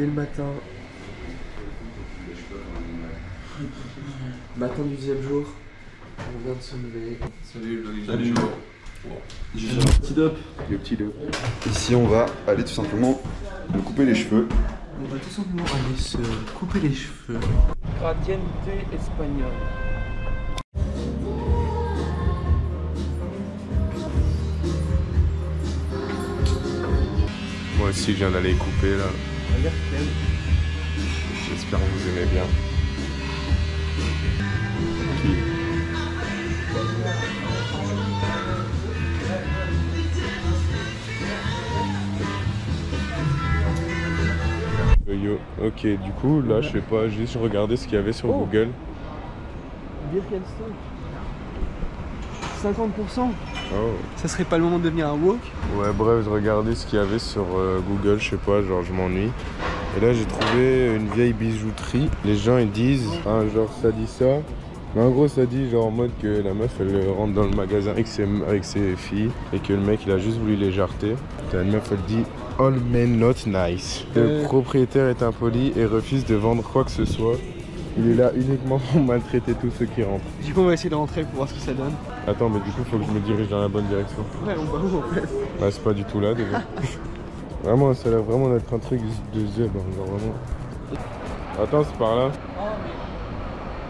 dès le matin. Matin du 10e jour. On vient de se lever. Salut le Salut. Petit dop. Le petit dop. Ici on va aller tout simplement nous couper les cheveux. On va tout simplement aller se couper les cheveux. Gradiente espagnole. Moi aussi je viens d'aller couper là. Regarde qu'elle. J'espère que vous aimez bien. Yo, ok, du coup là je sais pas, juste regarder ce qu'il y avait sur Google. Birkenstock. 50%. Oh. Ça serait pas le moment de devenir un woke? Ouais, bref, je regardais ce qu'il y avait sur Google, je sais pas, genre je m'ennuie. Et là j'ai trouvé une vieille bijouterie. Les gens ils disent, hein, genre ça dit ça. Mais en gros ça dit genre en mode que la meuf elle rentre dans le magasin avec ses filles et que le mec il a juste voulu les jarter. La meuf elle dit all men not nice. Le propriétaire est impoli et refuse de vendre quoi que ce soit. Il est là uniquement pour maltraiter tous ceux qui rentrent. Du coup on va essayer de rentrer pour voir ce que ça donne. Attends, mais du coup faut que je me dirige dans la bonne direction. Ouais, on va où en fait? Ouais, c'est pas du tout là déjà. Vraiment, ça a l'air vraiment d'être un truc de zèbre, genre vraiment. Attends, c'est par là.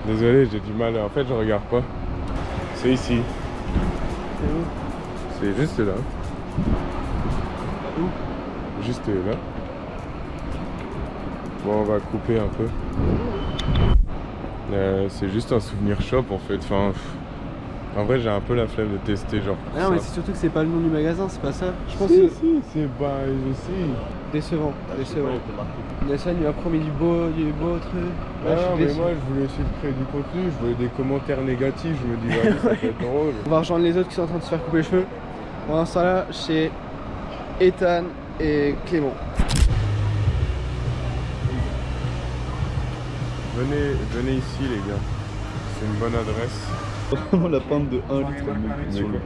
Désolé, j'ai du mal. En fait, je regarde pas. C'est ici. C'est où? C'est juste là. Où? Juste là. Bon, on va couper un peu. C'est juste un souvenir shop en fait. Enfin, en vrai, j'ai un peu la flemme de tester genre. Ah non, mais c'est surtout que c'est pas le nom du magasin, c'est pas ça. Je pense si, que c'est bah, je sais. décevant, décevant. Nelson lui a promis du beau truc. Ah non, mais moi je voulais aussi créer du contenu, je voulais des commentaires négatifs, je me dis vas-y, ça peut être drôle. On va rejoindre les autres qui sont en train de se faire couper les cheveux. Pour l'instant là, chez Ethan et Clément. Venez ici les gars, c'est une bonne adresse. Vraiment la pinte de 1 litre mec. Sur le-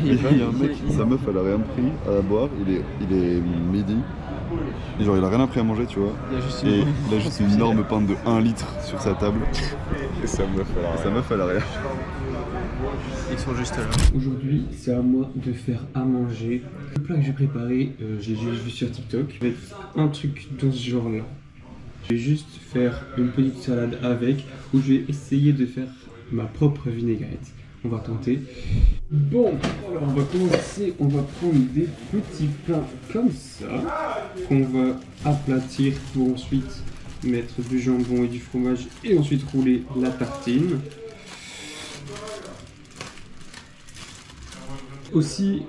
Il y a un mec, sa meuf elle a rien pris à boire, il est midi. Et genre il a rien pris à manger tu vois. Et il a juste une énorme pinte de 1 litre sur sa table. Et sa meuf alors. Sa meuf elle a rien. Ils sont juste là. Aujourd'hui, c'est à moi de faire à manger. Le plat que j'ai préparé, j'ai vu sur TikTok. Avec un truc dans ce genre-là. Je vais juste faire une petite salade avec, où je vais essayer de faire ma propre vinaigrette. On va tenter. Bon, alors on va commencer. On va prendre des petits pains comme ça, qu'on va aplatir pour ensuite mettre du jambon et du fromage et ensuite rouler la tartine. Aussi,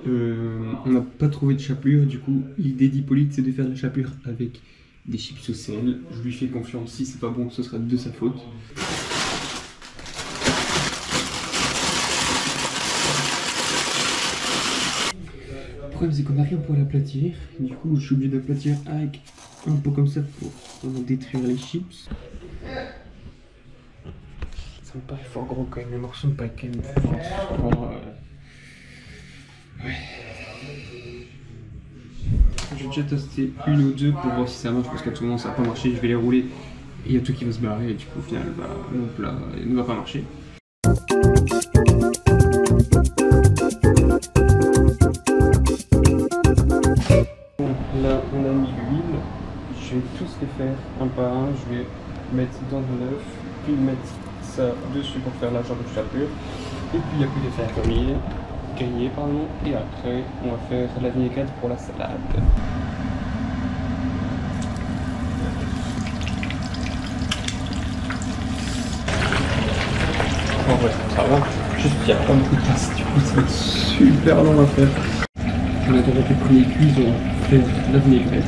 on n'a pas trouvé de chapelure, du coup l'idée d'Hippolyte c'est de faire de la chapelure avec des chips au sel. Je lui fais confiance, si c'est pas bon ce sera de sa faute. Le problème c'est qu'on n'a rien pour l'aplatir, du coup je suis obligé d'aplatir avec un pot comme ça pour vraiment détruire les chips. Ça me paraît fort gros quand même, les morceaux me paraissent quand même fort. Ouais. Je vais déjà tester une ou deux pour voir si ça marche parce qu'à tout moment ça va pas marcher. Je vais les rouler et il y a tout qui va se barrer et du coup au final bah, mon plat ne va pas marcher. Bon, là on a mis l'huile. Je vais tous les faire un par un. Je vais mettre dans de l'œuf, puis mettre ça dessus pour faire la genre de chapelure. Et puis il n'y a plus de faire griller pardon, et après on va faire la vinaigrette pour la salade. En vrai ça va, juste qu'il n'y a pas beaucoup de place, du coup ça va être super long à faire. On a déjà fait le premier cuisson, on va faire la vinaigrette.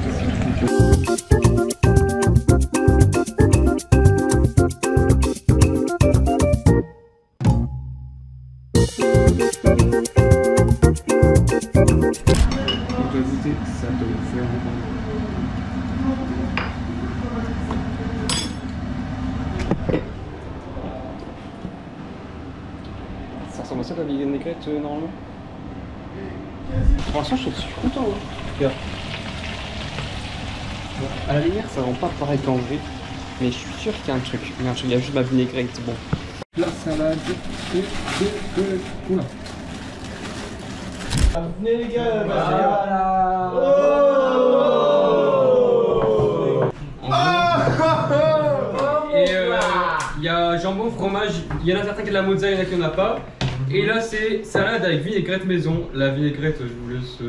Ça doit faire ça ressemble à ça la vinaigrette normalement. Pour l'instant je suis content hein. Regarde. Bon, à la lumière, ça rend pas pareil qu'en vrai, mais je suis sûr qu'il y a un truc. Il y a un truc, il y a juste ma vinaigrette, bon. La salade oula. Venez les gars, Voilà. Et il y a jambon, fromage, il y en a certains qui ont de la mozzarella, il y en a qui n'en a pas. Et là c'est salade avec vinaigrette maison. La vinaigrette, je vous laisse. Je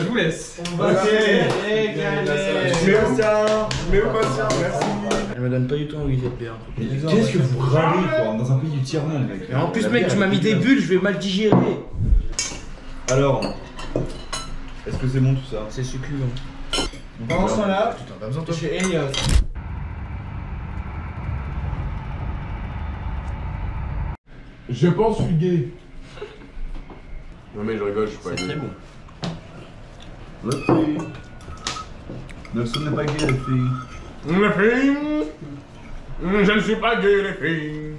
vous laisse. On va se régaler. Je mets au patient, merci. Elle me donne pas du tout envie cette bière. Qu'est-ce que vous râlez quoi dans un pays du tiers-monde mec? Et en plus mec, tu m'as mis des bulles, je vais mal digérer. Alors, est-ce que c'est bon tout ça? C'est succulent. Pendant ce temps-là, Putain, pas besoin de toi. chez Elliot. Je pense fuguer. Non mais je rigole, je suis pas C'est gay. très bon. Les filles. Ne sonnez pas gay les filles. Les filles, je ne suis pas gay les filles.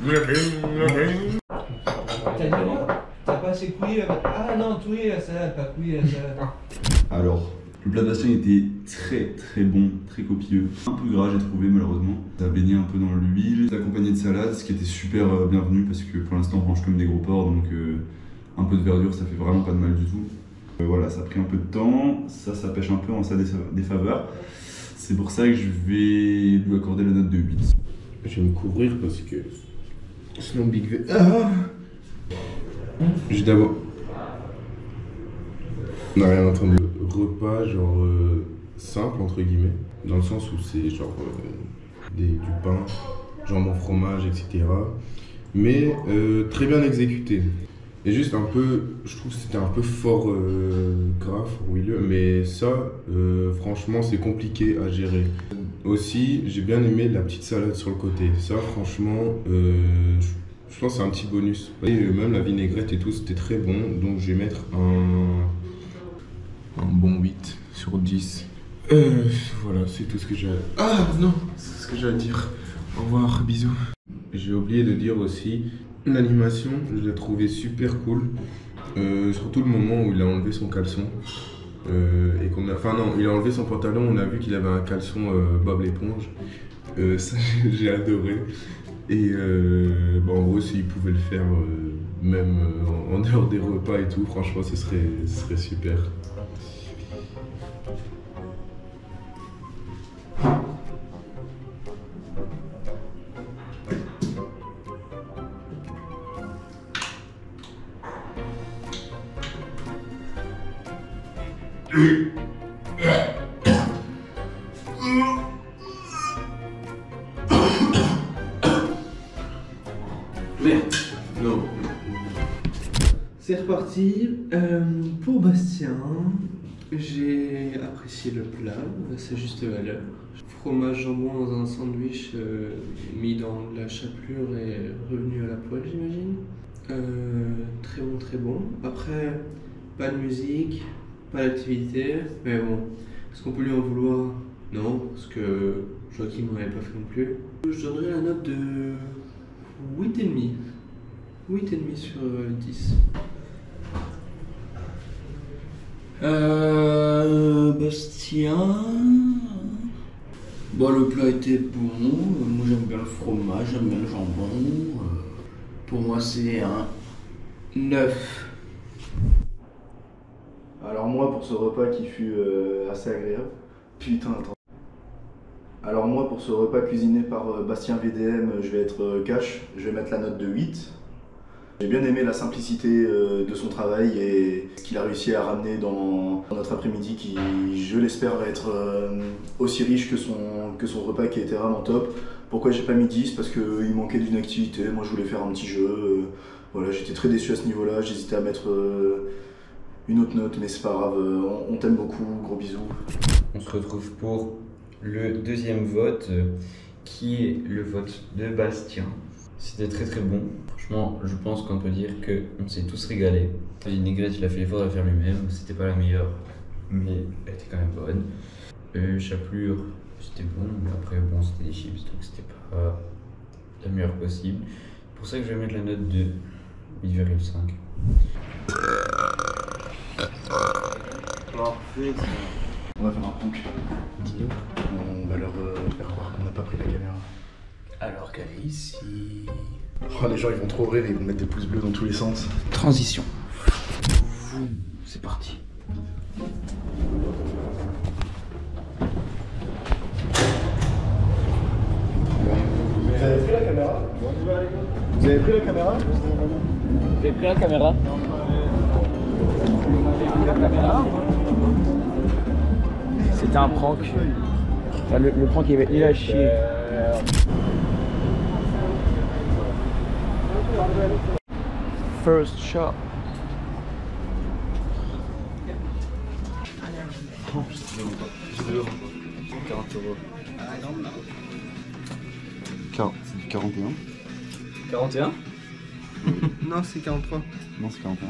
Les filles. T'as dit quoi? T'as pas assez couillé là? Ah non, touillé la salade, pas couillé la salade. Alors, le plat de Bastien était très bon, très copieux. Un peu gras j'ai trouvé malheureusement. Ça a baigné un peu dans l'huile, accompagné de salade, ce qui était super bienvenu parce que pour l'instant on mange comme des gros porcs donc un peu de verdure ça fait vraiment pas de mal du tout. Voilà, ça a pris un peu de temps, ça pêche un peu en sa défaveur. C'est pour ça que je vais lui accorder la note de 8. Je vais me couvrir parce que sinon Big V. Ah, j'ai d'abord. On n'a rien entendu. Repas genre simple entre guillemets, dans le sens où c'est genre du pain, jambon, fromage, etc. Mais très bien exécuté. Et juste un peu, je trouve que c'était un peu fort gras, fort huileux, mais ça, franchement, c'est compliqué à gérer. Aussi, j'ai bien aimé la petite salade sur le côté. Ça, franchement, je pense que c'est un petit bonus. Et même la vinaigrette et tout, c'était très bon. Donc, je vais mettre un bon 8 sur 10. Voilà, c'est tout ce que j'ai à... Ah non, c'est ce que j'ai à dire. Au revoir, bisous. J'ai oublié de dire aussi, l'animation, je l'ai trouvé super cool. Surtout le moment où il a enlevé son caleçon. Et qu'on a... Enfin non, il a enlevé son pantalon, on a vu qu'il avait un caleçon Bob l'éponge. Ça, j'ai adoré. Et en gros, s'il pouvait le faire même en dehors des repas et tout, franchement, ce serait super. Non. C'est reparti. Pour Bastien, j'ai apprécié le plat à sa juste valeur. Fromage jambon dans un sandwich mis dans de la chapelure et revenu à la poêle, j'imagine. Très bon, très bon. Après, pas de musique, pas d'activité, mais bon, est-ce qu'on peut lui en vouloir? Non, parce que Joachim n'en avait pas fait non plus. Je donnerais la note de 8,5. 8,5 sur 10. Bastien. Bon, le plat était bon. Moi j'aime bien le fromage, j'aime bien le jambon. Pour moi, c'est un 9. Alors moi pour ce repas qui fut assez agréable. Putain attends. Alors moi pour ce repas cuisiné par Bastien VDM, je vais être cash, je vais mettre la note de 8. J'ai bien aimé la simplicité de son travail et ce qu'il a réussi à ramener dans notre après-midi qui, je l'espère, va être aussi riche que son repas qui était vraiment top. Pourquoi j'ai pas mis 10? Parce qu'il manquait d'une activité, moi je voulais faire un petit jeu. Voilà, j'étais très déçu à ce niveau-là, j'hésitais à mettre une autre note, mais c'est pas grave, on t'aime beaucoup, gros bisous. On se retrouve pour le deuxième vote, qui est le vote de Bastien. C'était très très bon. Franchement, je pense qu'on peut dire qu'on s'est tous régalés. La vinaigrette, il a fait l'effort de la faire lui-même. C'était pas la meilleure, mais elle était quand même bonne. Chapelure, c'était bon, mais après, bon, c'était des chips, donc c'était pas la meilleure possible. C'est pour ça que je vais mettre la note de 8,5. On va faire un prank. On va leur faire croire qu'on n'a pas pris la caméra. Alors qu'elle est ici. Oh, les gens ils vont trop rire, ils vont mettre des pouces bleus dans tous les sens. Transition. C'est parti. Vous avez pris la caméra? Vous avez pris la caméra? J'ai pris la caméra. C'était un prank. Enfin, le prank il est à chier. First shot. Oh, 40 euros. C'est du 41. 41? Non, c'est 43. Non, c'est 41.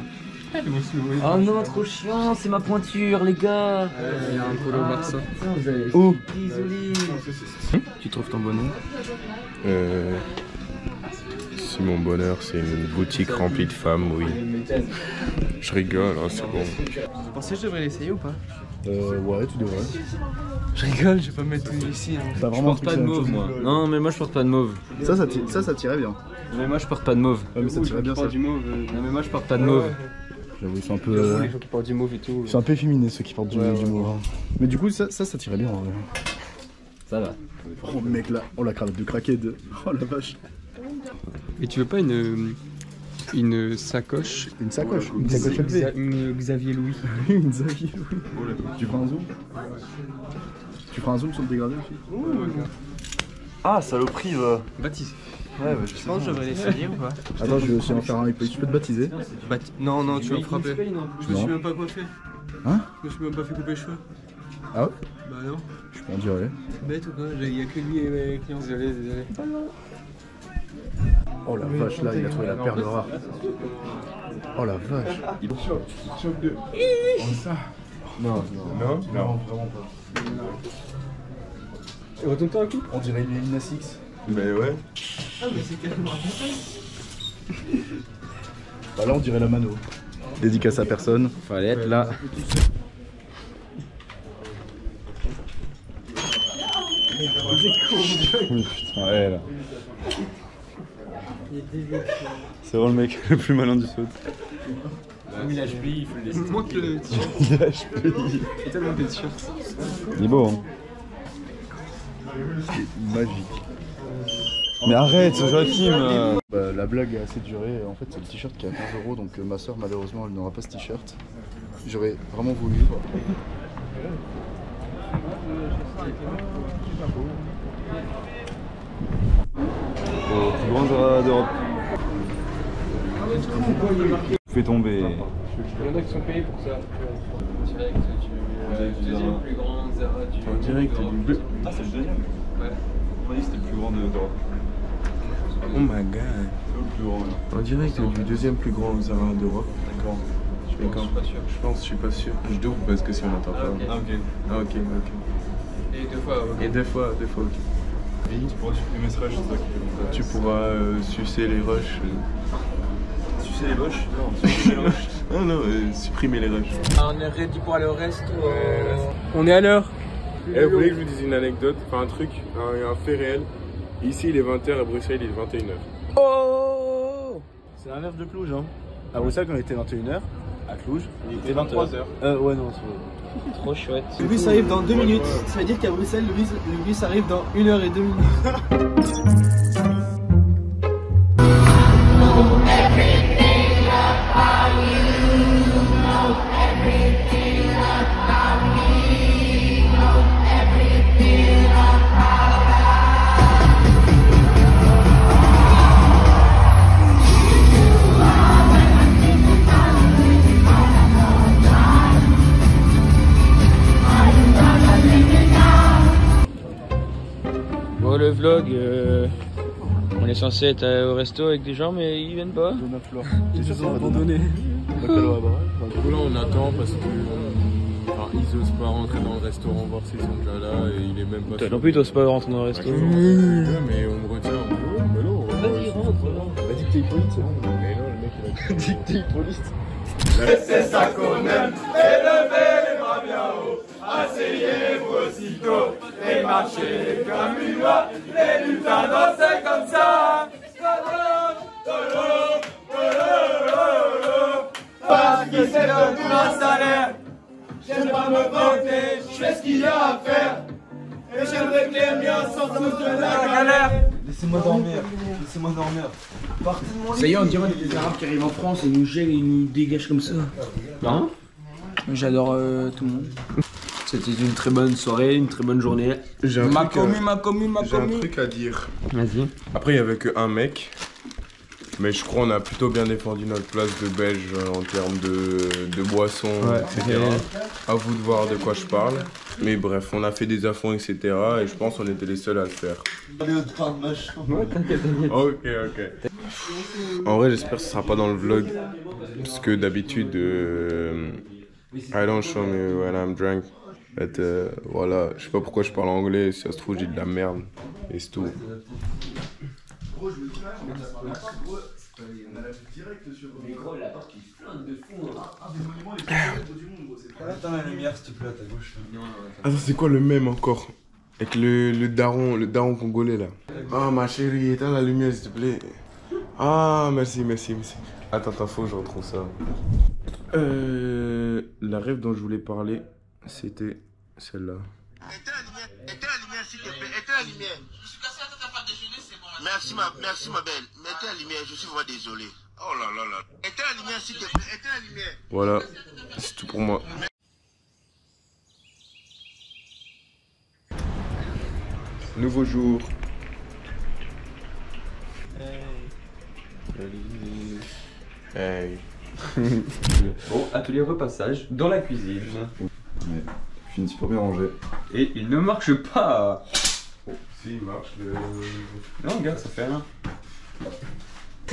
Oh non, trop chiant, c'est ma pointure, les gars. Il y a un polo Barça. Putain, vous avez... Oh. Désolé. Tu trouves ton bonheur? Si mon bonheur c'est une boutique remplie de femmes, oui. Je rigole, hein, c'est bon. Vous pensez que je devrais l'essayer ou pas? Ouais, tu devrais. Je rigole, je vais pas me mettre tout ici. Hein. T'as Je vraiment porte pas de mauve, moi. Non, mais moi je porte pas de mauve. Ça tirait bien. Mais moi je porte pas de mauve. Ouais, mais ça tirait bien ça. Du mauve. Non, mais moi je porte pas de mauve. J'avoue, ils sont un peu. Les gens qui portent du mauve et tout. Ils sont un peu efféminés ceux qui portent du mauve. Hein. Mais du coup, ça tirait bien en vrai. Ça va. Oh mec là, oh la cravate de crackhead. Oh la vache. Et tu veux pas une sacoche? Une sacoche LV. Une Xavier Louis. Une Xavier Louis. Tu feras un zoom? Tu feras un zoom sur le dégradé aussi? Ah, saloperie va. Baptisé. Ouais, Je pense que je devrais l'essayer ou pas? Attends, je vais aussi en faire un. Tu peux te baptiser? Non, non, tu vas me frapper. Je me Non. suis même pas coiffé. Hein? Je me suis même pas fait couper les cheveux. Ah ouais? Bah non. Je peux en dire, ouais. Bête ou quoi? Il y a que lui et mes clients. Désolé. Oh la vache, là, il a trouvé la perle rare. Oh la vache. Il choque de. Oh ça. Non, vraiment pas. Retourne-toi un coup. On dirait une Lina Six. Mais ouais. Ah, mais c'est carrément Bah là, on dirait la mano. Dédicace à personne. Fallait être là. Putain, ouais là. C'est vraiment le mec le plus malin du saut. Il a HPI, il faut le laisser. Moi que le t-shirt. Il a HPI. C'est tellement des t-shirts. Il est beau, hein. C'est magique. Mais arrête, Joachim. Bah, la blague a assez duré. En fait, c'est le t-shirt qui est à 15 €. Donc ma soeur, malheureusement, elle n'aura pas ce t-shirt. J'aurais vraiment voulu. Au plus grand Zara d'Europe. Fais tomber. Il y en a qui sont payés pour ça. Direct du deuxième plus grand Zara du. En direct du bleu. Ah, c'est le deuxième? Ouais. On m'a dit que c'était le plus grand d'Europe. Oh my god. C'est le plus grand, là. En direct du deuxième plus grand Zara d'Europe. D'accord. Je suis pas sûr. Je suis pas sûr. Je double parce que si on n'entend pas. ok. Ah, ok. Ah ok. Et deux fois, ok. Et deux fois ok. Tu pourras supprimer ce rush, c'est ça qui est. Tu pourras sucer les rushs. Sucer les rushs? Non, sucer les rushs. Ah non, supprimer les rushs. On est ready pour aller au resto. On est à l'heure. Eh, vous voulez que je vous dise une anecdote? Enfin un truc, un fait réel. Ici il est 20h, à Bruxelles il est 21h. Oh! C'est l'inverse de Cluj, hein. À Bruxelles, quand on était 21h, à Cluj, il était 23h. Ouais, non, c'est. Trop chouette. Le bus arrive dans 2 minutes. Ça veut dire qu'à Bruxelles, le bus arrive dans 1 heure et 2 minutes. Bon, le vlog, on est censé être au resto avec des gens, mais ils viennent pas. Ils se sont abandonnés. Du coup là on attend parce que ils osent pas rentrer dans le restaurant voir s'ils sont déjà là et il est même pas. Toi non plus, t'oses pas rentrer dans le resto. Ouais, mais on me retient. Mais non, Vas-y, rentre. Vas-y que t'es Hippolyte, c'est bon. mais non, le mec il a Dis que t'es Hippolyte. C'est ça qu'on aime, élever les bras bien haut. Asseyez-vous aussitôt et marchez comme une loi. Les lutins dansaient comme ça. Parce que c'est le tout un salaire. J'aime pas me vanter, je fais ce qu'il y a à faire. Et j'aimerais que les miens sortent tous de la galère. Laissez-moi dormir, laissez-moi dormir. Ça y est, on dirait des Arabes qui arrivent en France et nous gèlent et nous dégagent comme ça. Non. J'adore tout le monde. C'était une très bonne soirée, une très bonne journée. J'ai un truc à dire. Vas-y. Après, il n'y avait qu'un mec. Mais je crois qu'on a plutôt bien défendu notre place de belge en termes de boissons, etc. À vous de voir de quoi je parle. Mais bref, on a fait des affronts, etc. Et je pense qu'on était les seuls à le faire. Ouais, t'inquiète. Ok. En vrai, j'espère que ce sera pas dans le vlog. Parce que d'habitude, I don't show me when I'm drunk. Voilà, je sais pas pourquoi je parle anglais. Si ça se trouve, j'ai de la merde. Et c'est tout. Gros, je me dis, on a la vue directe sur. Mais gros, la porte qui flingue de fou. Un des monuments les plus célèbres du monde, gros, c'est pas. Attends la lumière, s'il te plaît, à ta gauche. Attends, c'est quoi le même encore? Avec le daron congolais là. Ah, ma chérie, éteins la lumière, s'il te plaît. Ah, merci. Attends, faut que je retrouve ça. La rêve dont je voulais parler, c'était celle-là. Éteins la lumière, s'il te plaît. Éteins la lumière. Je suis cassé la tête à pas déjeuner, c'est bon. Merci ma belle. Mettez la lumière, je suis vraiment désolé. Oh là là là. Éteins la lumière, s'il te plaît. Éteins la lumière. Voilà, c'est tout pour moi. Nouveau jour. Hey. Bon, atelier repassage dans la cuisine. Ouais, je finis super bien rangé. Et il ne marche pas. Si, il marche. Non, regarde, ça fait rien.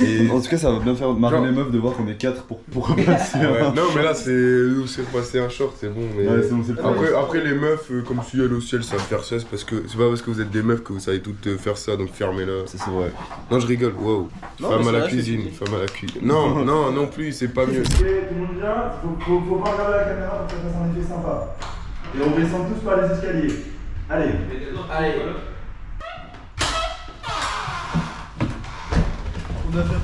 Et en tout cas, ça va bien faire marrer Genre... les meufs de voir qu'on est 4 pour repasser. Ouais. Non, mais là, c'est repassé un short, c'est bon. Mais... Ouais, c'est bon, c'est après, les meufs, comme si elles aussi, elles savent faire ça. C'est pas parce que vous êtes des meufs que vous savez toutes faire ça, donc fermez-la. c'est vrai. Non, je rigole, wow. Femme à la cuisine, femme à la cuisine. Non, non plus, c'est pas mieux. Ok, tout le monde vient, faut pas regarder la caméra pour que ça fasse un effet sympa. Et on descend tous par les escaliers. Allez. On va faire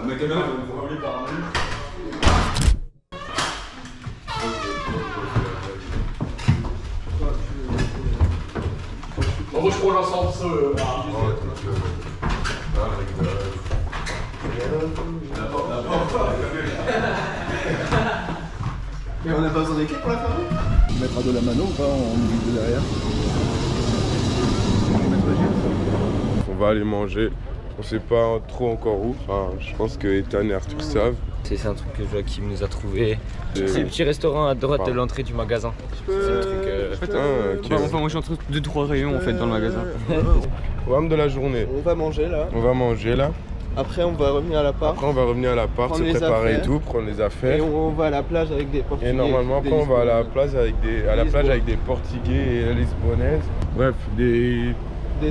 ma caméra va me ramener par un mur. Moi je prends l'ascenseur. Mais on n'a pas besoin d'équipe pour la fermer. On mettra de la mano ou pas en musique de derrière? On va aller manger. On sait pas trop encore où. Enfin, je pense que Ethan et Arthur savent. C'est un truc que Joachim nous a trouvé. C'est le petit restaurant à droite de l'entrée du magasin. C'est un truc. Enfin, moi je suis entre 2-3 rayons en fait dans le magasin. Programme de la journée. On va manger là. Après, on va revenir à l'appart. Après, on va revenir à l'appart, se préparer et tout, prendre les affaires. Et on va à la plage avec des Portugais. Et normalement, après, on va à la plage avec des Portugais et Lisbonnaises. Bref, des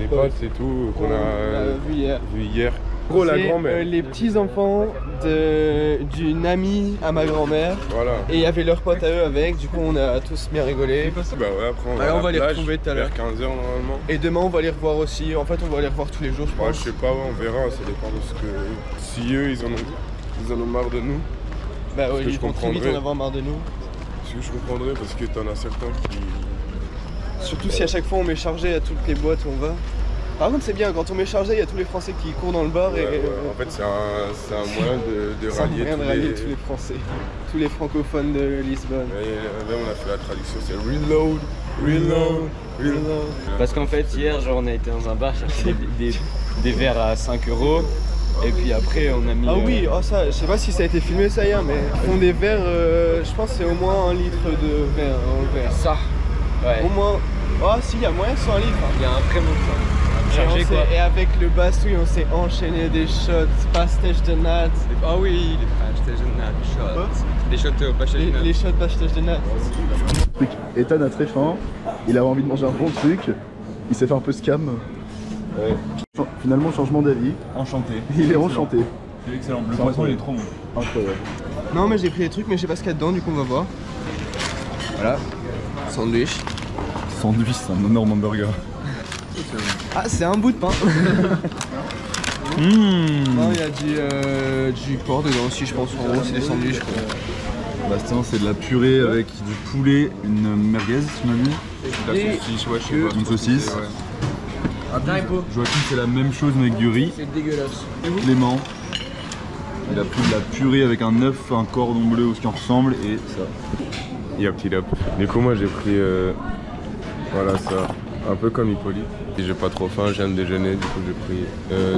potes et tout qu'on a vu hier. Gros, la grand-mère. Les petits-enfants d'une amie à ma grand-mère. Voilà. Et il y avait leurs potes à eux avec, du coup on a tous bien rigolé. Bah ouais, après on va les retrouver tout à l'heure. vers 15h normalement. Et demain on va les revoir aussi, en fait on va les revoir tous les jours je pense. Ouais, je sais pas, on verra, ça dépend de ce que... Si eux ils en ont marre de nous. Bah ouais, ils vont très vite en avoir marre de nous. Ce que je comprendrais parce que t'en as certains qui... Surtout si à chaque fois on met chargé à toutes les boîtes où on va. Par contre c'est bien, quand on met chargé, il y a tous les Français qui courent dans le bar et... En fait c'est un moyen de rallier tous les Français, tous les francophones de Lisbonne. Et même on a fait la traduction, c'est reload. Parce qu'en fait hier genre on a été dans un bar chercher des verres à 5 € et puis après on a mis... Ah oui, ça, je sais pas si ça a été filmé ça hier mais ils font des verres, je pense que c'est au moins 1 litre de verre en verre. Ça ouais. Au moins... Ah si, il y a moyen que ce soit 1 litre. Il y a un vrai montant. Et avec le bastouille, on s'est enchaîné des shots, pastéis de natte. Ah oui, les pastéis de natte, shots. Les shots au pastéis de natte. Les shots pastéis de natte. Ethan a très faim, il avait envie de manger un bon truc, il s'est fait un peu scam. Ouais. Finalement, changement d'avis. Enchanté. Il est enchanté. C'est excellent. Le poisson, il est trop bon. Incroyable. Non, mais j'ai pris des trucs, mais je sais pas ce qu'il y a dedans, du coup, on va voir. Voilà. Sandwich. Sandwich, c'est un énorme hamburger. Ah, c'est un bout de pain. Non, il y a du porc dedans aussi, je pense. En gros, c'est des sandwichs, quoi. Bastien, c'est de la purée avec du poulet, une merguez, tu m'as dit. La saucisse, ouais, je sais pas. Une saucisse. Ouais. Joachim, c'est la même chose mais avec du riz. C'est dégueulasse. Clément, il a pris de la purée avec un œuf, un cordon bleu ou ce qui en ressemble et ça. Yop, yop. Du coup, moi j'ai pris. Voilà ça. Un peu comme Hippolyte. Et j'ai pas trop faim, je viens de déjeuner, du coup j'ai pris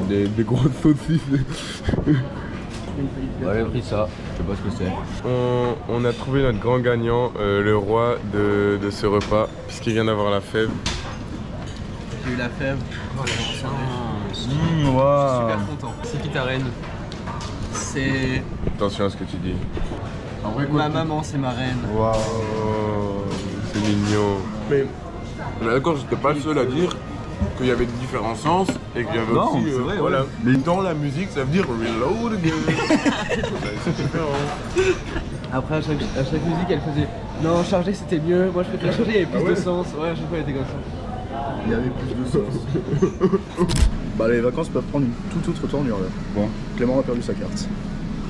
des grosses saucisses. Ouais, j'ai pris ça, je sais pas ce que c'est. On a trouvé notre grand gagnant, le roi de ce repas, puisqu'il vient d'avoir la fève. J'ai eu la fève. Waouh. Super content. C'est qui ta reine? C'est Attention à ce que tu dis. ma maman, c'est ma reine. Waouh. Oh, c'est mignon. Mais d'accord, j'étais pas le seul à dire qu'il y avait différents sens et qu'il y avait Non, aussi. c'est vrai, voilà. ouais. Mais dans la musique, ça veut dire reload again. C'est différent. Après, à chaque musique, elle faisait non, charger c'était mieux. Moi, je préfère charger, il y avait plus de sens. Ouais, à chaque fois, elle était comme ça. Il y avait plus de sens. Bah, les vacances peuvent prendre une toute autre tournure là. Bon. Clément a perdu sa carte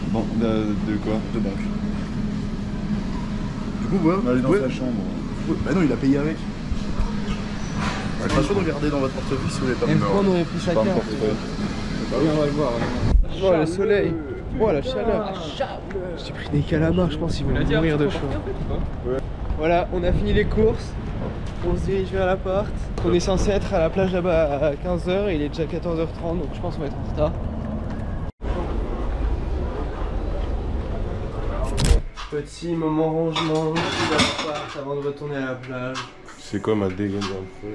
Bon, de quoi? de banque. Du coup, ouais, On va aller dans ouais. sa chambre. Bah non, il a payé avec. J'ai pas le choix de regarder dans votre portefeuille si vous voulez pas. M3, on aurait pris sa Pas un carte. portefeuille. Oui, on va le voir. Oh, le soleil. Oh, la chaleur. J'ai pris des calamars, je pense qu'ils vont mourir de chaud. Voilà, on a fini les courses. On se dirige vers l'appart. On est censé être à la plage là-bas à 15h et il est déjà 14h30, donc je pense qu'on va être en retard. Petit moment rangement de l'appart avant de retourner à la plage. C'est quoi ma dégaine un peu?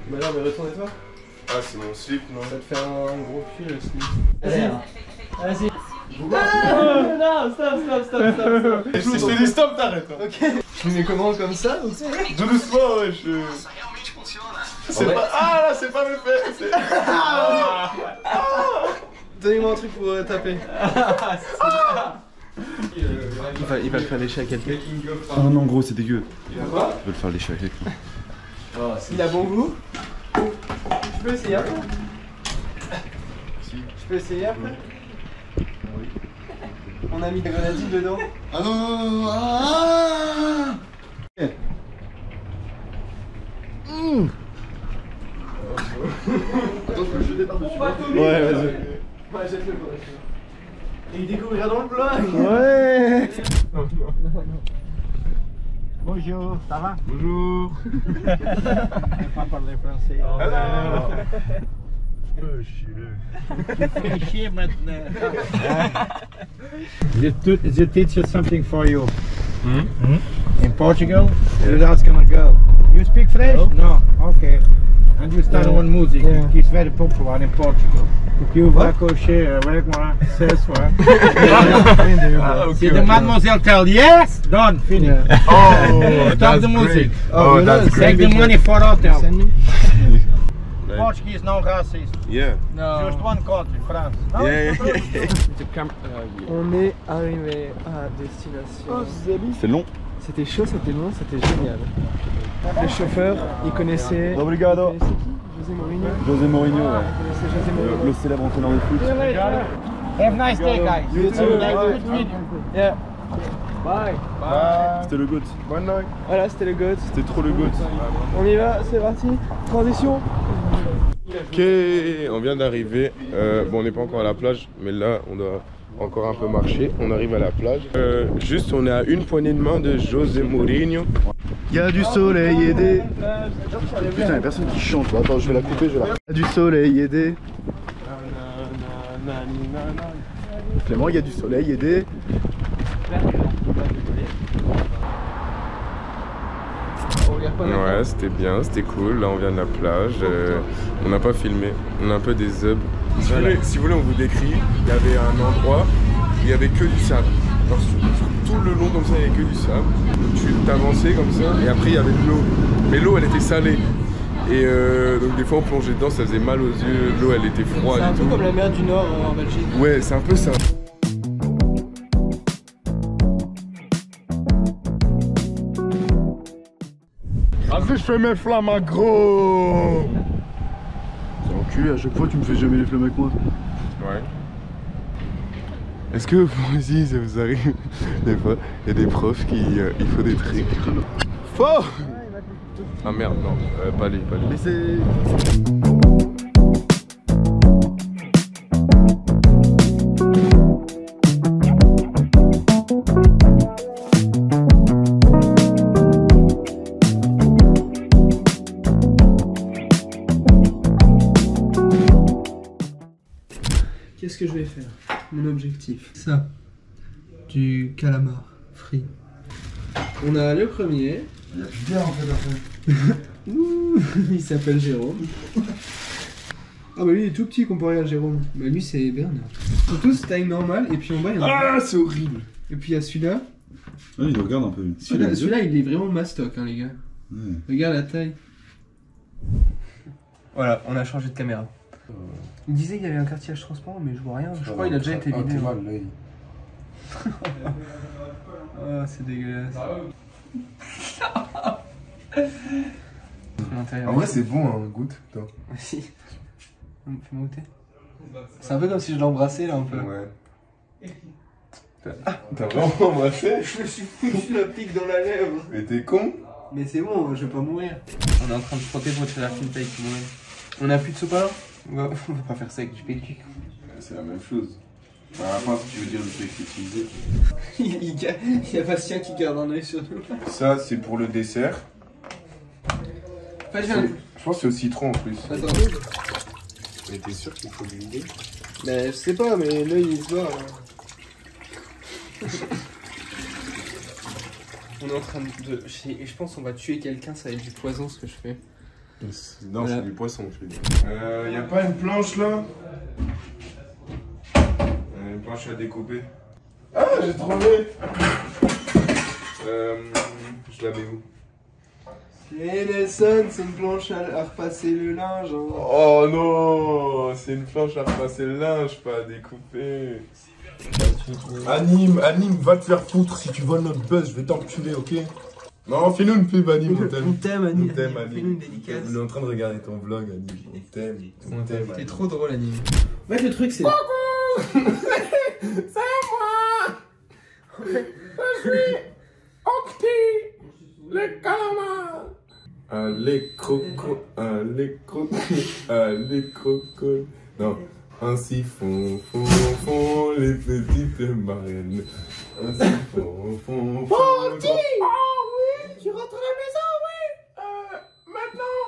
Bah non, mais retournez-toi. Ah, c'est mon slip, non? Ça te fait un gros fil le slip. Vas-y. Non, stop. Si je te dis stop, t'arrêtes. Ok. Tu mets comment comme ça ou ça? Tout doucement, ouais, C'est pas... Ah là, c'est pas le fait. Donnez-moi un truc pour taper. Il va le faire lécher à quelqu'un. Ah non, gros, c'est dégueu. Il va quoi? Je vais le faire lécher avec quelqu'un. Il a bon goût? Je peux essayer après? Je peux essayer après? On a mis des grenadines dedans. Ah non, ah. Attends, je peux le jeter par-dessus. Ouais, vas-y. Ouais, jette-le par-dessus. Et il découvrira dans le vlog. Ouais. Bonjour, ça va? Bonjour. Je pas parler français. Tu fais chier maintenant. They teach you something for you. In Portugal, you're asking a girl. You speak French? No. Okay. And you start on music. It's very popular in Portugal. Tu vas coucher avec moi ce soir. Si the mademoiselle tell yes, done, finish. Oh, Stop the music. Oh, that's Take great. the money for hotel. Portuguese no racist. Yeah. Just one country, France. No, Yeah. On est arrivé à destination. C'est long. C'était chaud, c'était long, c'était génial. Le chauffeur, il connaissait. Obrigado. C'est qui? José Mourinho. José Mourinho, Il ouais. connaissait José Mourinho. Le célèbre entraîneur de foot. Have nice day, guys. You too. Like good video. Yeah. Bye. C'était le GOAT. Voilà, c'était le GOAT. C'était trop le GOAT. On y va, c'est parti. Transition. Ok, on vient d'arriver. Bon, on n'est pas encore à la plage, mais là, on doit encore un peu marcher. On arrive à la plage. Juste, on est à une poignée de main de José Mourinho. Il y a du soleil et des... Putain, il y a personne qui chante. Attends, je vais la couper, je vais la... Il y a du soleil et des... Clément, il y a du soleil et des... Ouais, c'était bien, c'était cool. Là, on vient de la plage. On n'a pas filmé. On a un peu des zubs. Si vous voulez, on vous décrit. Il y avait un endroit où il n'y avait que du sable. Alors, tout le long, comme ça, il n'y avait que du sable. Tu t'avançais comme ça, et après, il y avait de l'eau. Mais l'eau, elle était salée. Et donc des fois on plongeait dedans, ça faisait mal aux yeux, l'eau elle était froide. C'est un et peu tout. comme la mer du Nord en Belgique. Ouais, c'est un peu ça. Vas-y, je fais mes flammes à gros. C'est enculé, à chaque fois tu me fais jamais les flammes avec moi. Ouais. Est-ce que vous aussi ça vous arrive des fois, il y a des profs qui il faut des trucs. Fort. Ah merde, non, pas lui. Mais c'est... Qu'est-ce que je vais faire? Mon objectif. Ça. Du calamar frit. On a le premier. Il y a plus bien en fait après. Il s'appelle Jérôme. Ah bah lui il est tout petit comparé à Jérôme. Bah lui c'est Bernard. Ils sont tous taille normale et puis en bas il y en a... Ah c'est horrible. Et puis il y a celui-là. Ah, il regarde un peu. Celui-là il est vraiment mastoc hein les gars. Ouais. Regarde la taille. Voilà, on a changé de caméra. Il disait qu'il y avait un cartillage transparent mais je vois rien. Je crois qu'il a déjà été vidé. Oh c'est dégueulasse. En vrai c'est bon hein, goûte. Si. Fais-moi goûter. C'est un peu comme si je l'embrassais là un peu. Ouais. T'as vraiment embrassé? Je me suis foutu la pique dans la lèvre. Mais t'es con? Mais c'est bon, je vais pas mourir. On est en train de frotter pour tirer la fine taille qui mourait. On a plus de soupe alors? On va pas faire ça avec du PQ. C'est la même chose. À la fin, si tu veux dire le truc utilisé. Il y a Bastien qui garde un oeil sur nous. Ça, c'est pour le dessert. Enfin, Je pense que c'est au citron en plus. Attends. Mais t'es sûr qu'il faut l'huiler? Bah, je sais pas, mais l'œil il se voit. On est en train de. Je pense qu'on va tuer quelqu'un, ça va être du poison ce que je fais. Non, voilà. c'est du poisson, je veux dire. Y a pas une planche là? Une planche à découper. Ah, j'ai trouvé! Je la mets où? Et Nelson, c'est une planche à repasser le linge. Hein. Oh non! C'est une planche à repasser le linge, pas à découper. Anime, va te faire foutre si tu voles notre buzz, je vais t'enculer, ok? Non, fais-nous une pub, Anime, on t'aime. On t'aime, Anime. Fais-nous une dédicace. On est en train de regarder ton vlog, Anime. On t'aime. T'es trop drôle, Anime. En fait, le truc, c'est. C'est moi! Je suis Octi, le calamar! Allez, croco, allez, croco. Non, ainsi font les petites marraines. Ainsi font. Octi! Oh oui, tu rentres à la maison, oui! Maintenant,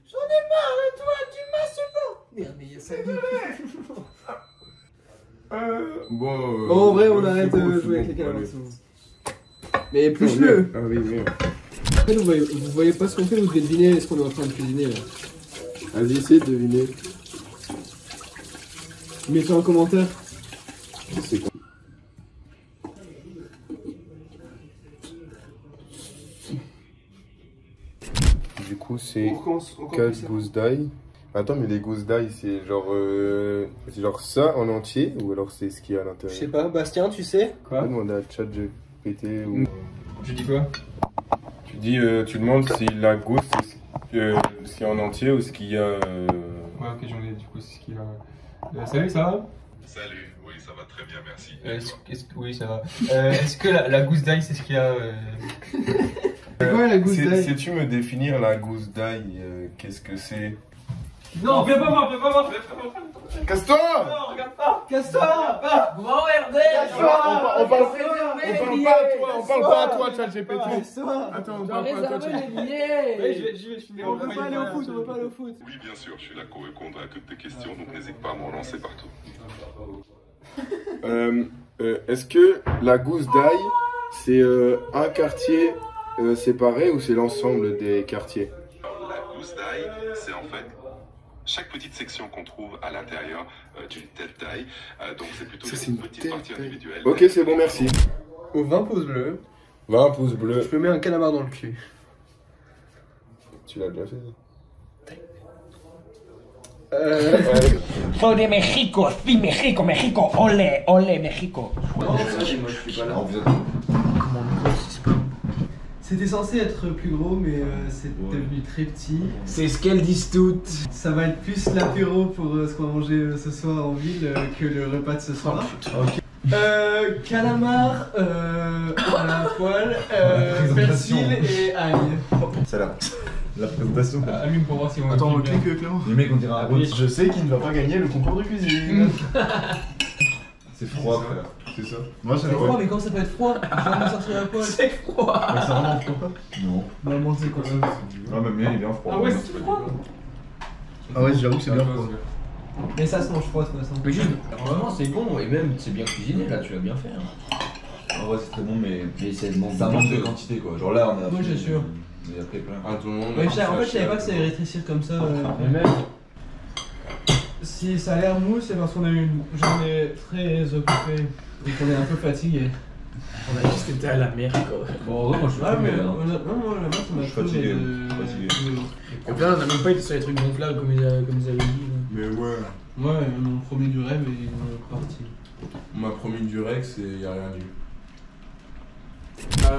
j'en ai marre de toi, tu m'insupportes! Merde, mais il y a ça. Bon, en vrai, on arrête de jouer avec les calamars. Mais plus-le! Ah oui, merde. En fait, vous voyez pas ce qu'on fait, vous devez deviner ce qu'on est en train de cuisiner là. Vas-y, essaye de deviner. Mettez en commentaire. C'est quoi? Du coup, c'est 4 gousses d'ail. Attends, mais les gousses d'ail, c'est genre ça en entier ou alors c'est ce qu'il y a à l'intérieur? Je sais pas, Bastien, tu sais? Quoi? Demande à ChatGPT ou. Je dis quoi? Tu dis, tu demandes si la gousse c'est en entier ou ce qu'il y a. Ouais, ok, j'en ai du coup, c'est ce qu'il y a. Salut, ça va? Salut, oui, ça va très bien, merci. Oui, ça va. Est-ce que la gousse d'ail, c'est ce qu'il y a C'est quoi la gousse d'ail? Sais-tu me définir la gousse d'ail? Qu'est-ce que c'est? Non, viens pas voir, Casse-toi! Non, regarde pas! Casse-toi! Bon, regardez! On parle pas à toi, ChatGPT. Attends, on parle pas à toi, ChatGPT. Je vais finir. On veut pas aller au foot, on veut pas aller au foot. Oui, bien sûr, je suis là pour répondre à toutes tes questions, donc n'hésite pas à me relancer partout. Est-ce que la gousse d'ail, c'est un quartier séparé ou c'est l'ensemble des quartiers? Alors, la gousse d'ail, c'est en fait chaque petite section qu'on trouve à l'intérieur d'une tête d'ail. Donc c'est plutôt une petite partie individuelle. Ok, c'est bon, merci. Au 20 pouces bleus. 20 pouces bleus. Je me mets un calamar dans le cul. Tu l'as déjà fait? Soy de México, sí, México, México, olé, olé, México. Moi je suis pas là. C'était censé être plus gros, mais c'est devenu très petit. C'est ce qu'elles disent toutes. Ça va être plus l'apéro pour ce qu'on va manger ce soir en ville que le repas de ce soir. Calamar à la poêle, persil et ail. C'est là. La présentation. Allume pour voir si on Attends, on clique Clément. Les mecs on dirait un je sais qu'il ne va pas gagner le concours de cuisine. C'est froid frère. C'est ça. Moi c'est froid, mais comment ça peut être froid? Je viens de sortir la poêle. C'est froid. Mais c'est vraiment froid? Non. Maman c'est quoi? Ah même bien il est bien froid. Ah ouais c'est froid. Ah ouais j'avoue que c'est bien froid. Mais ça se mange froid de toute façon. Mais juste, vraiment c'est bon et même c'est bien cuisiné là, tu vas bien faire. Ah ouais c'est très bon mais c'est ça manque de quantité quoi. Genre là on a. Moi j'ai sûr. Il y a après plein. Ah tout le monde. Ouais, en fait je savais pas que ça allait rétrécir comme ça. Mais même. Si ça a l'air mou, c'est parce qu'on a eu une journée très occupée et qu'on est un peu fatigué. On a juste été à la mer quoi. Bon, moi je suis mais non, moi là-bas ça m'a fatigué. Et puis là on a même pas été sur les trucs gonflables comme ils avaient dit. Mais ouais. Ouais, ils m'ont promis du rêve et ils sont partis. On m'a promis du Rex et y a rien eu.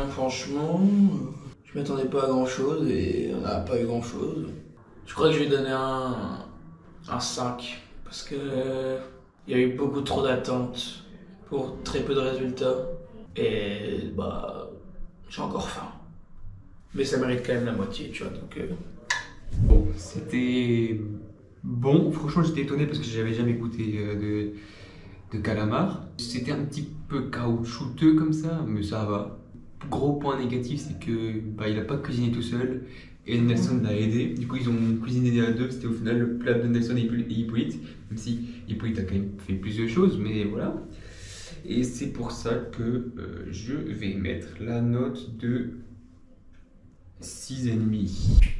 Franchement, je m'attendais pas à grand chose et on n'a pas eu grand chose. Je crois que je vais donner un 5 parce que il y a eu beaucoup trop d'attentes pour très peu de résultats et bah j'ai encore faim. Mais ça mérite quand même la moitié, tu vois, donc... Bon, c'était bon. Franchement, j'étais étonné parce que j'avais jamais goûté de calamar. C'était un petit peu caoutchouteux comme ça, mais ça va. Gros point négatif, c'est que il a pas cuisiné tout seul et Nelson l'a aidé. Du coup, ils ont cuisiné à deux. C'était au final le plat de Nelson et Hippolyte, même si Hippolyte a quand même fait plus de choses, mais voilà. Et c'est pour ça que je vais mettre la note de 6,5.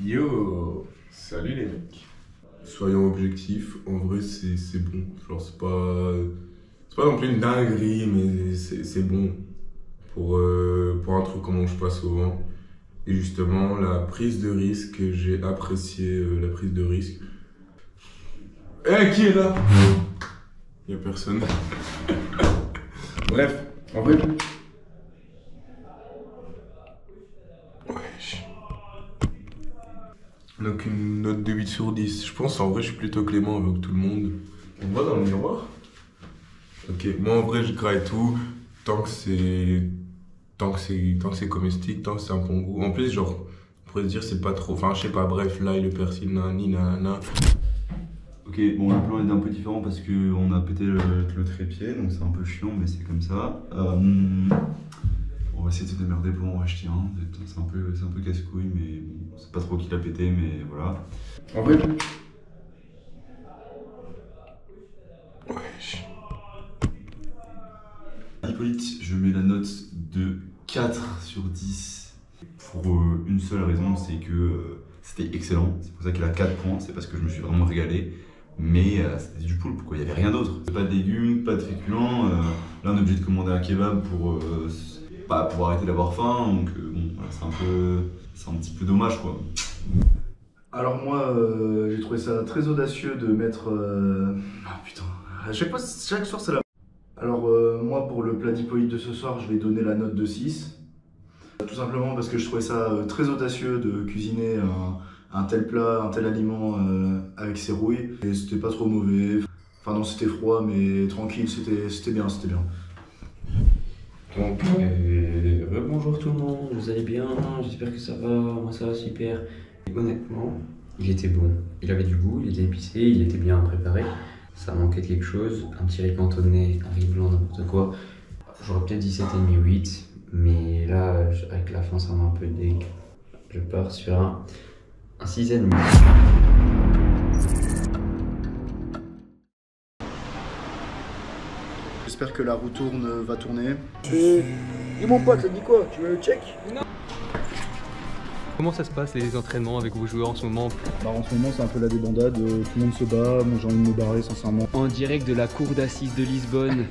Yo, salut les mecs. Soyons objectifs, en vrai c'est bon. Genre c'est pas non plus une dinguerie, mais c'est bon pour un truc qu'on mange pas souvent. Et justement la prise de risque, j'ai apprécié la prise de risque. Qui est là? Y'a personne. Bref, en vrai. Donc une note de 8 sur 10. Je pense en vrai je suis plutôt clément avec tout le monde. On voit dans le miroir. Ok, moi en vrai je graille tout. Tant que c'est comestique, tant que c'est un bon goût. En plus genre, on pourrait se dire c'est pas trop. Enfin je sais pas, bref, l'ail, le persil, nanana. Ok, bon le plan est un peu différent parce qu'on a pété le trépied, donc c'est un peu chiant mais c'est comme ça. On va essayer de se démerder pour en racheter un. C'est un peu casse-couille, mais bon, c'est pas trop qui l'a pété, mais voilà. En vrai. Hippolyte, je mets la note de 4 sur 10. Pour une seule raison, c'est que c'était excellent. C'est pour ça qu'il a 4 points, c'est parce que je me suis vraiment régalé. Mais c'était du poulpe, quoi. Il n'y avait rien d'autre. Pas de légumes, pas de féculents. Là, on est obligé de commander un kebab pour arrêter d'avoir faim. Donc, bon, voilà, c'est un petit peu dommage, quoi. Alors, moi, j'ai trouvé ça très audacieux de mettre. Ah putain, chaque soir, c'est la. Alors, moi, pour le plat d'Hippolyte de ce soir, je vais donner la note de 6. Tout simplement parce que je trouvais ça très audacieux de cuisiner un tel plat, un tel aliment avec ses rouilles. Et c'était pas trop mauvais. Enfin non, c'était froid, mais tranquille, c'était bien, c'était bien. Donc, bonjour tout le monde, vous allez bien? J'espère que ça va, moi ça va super. Et honnêtement, il était bon. Il avait du goût, il était épicé, il était bien préparé. Ça manquait de quelque chose, un petit riz cantonné, un riz blanc, n'importe quoi. J'aurais peut-être 17,5, 8, mais là, avec la fin, ça m'a un peu dégue. Je pars sur un 6,5. J'espère que la roue va tourner. Et mon pote, ça dit quoi? Tu veux le check? Non. Comment ça se passe les entraînements avec vos joueurs en ce moment? En ce moment c'est un peu la débandade, tout le monde se bat, moi j'ai envie de me barrer sincèrement. En direct de la cour d'assises de Lisbonne.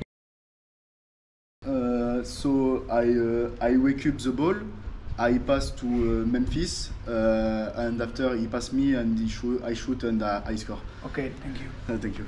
So I wake up the ball I pass to Memphis, and after he pass me and I shoot and I score. Okay, thank you. Thank you.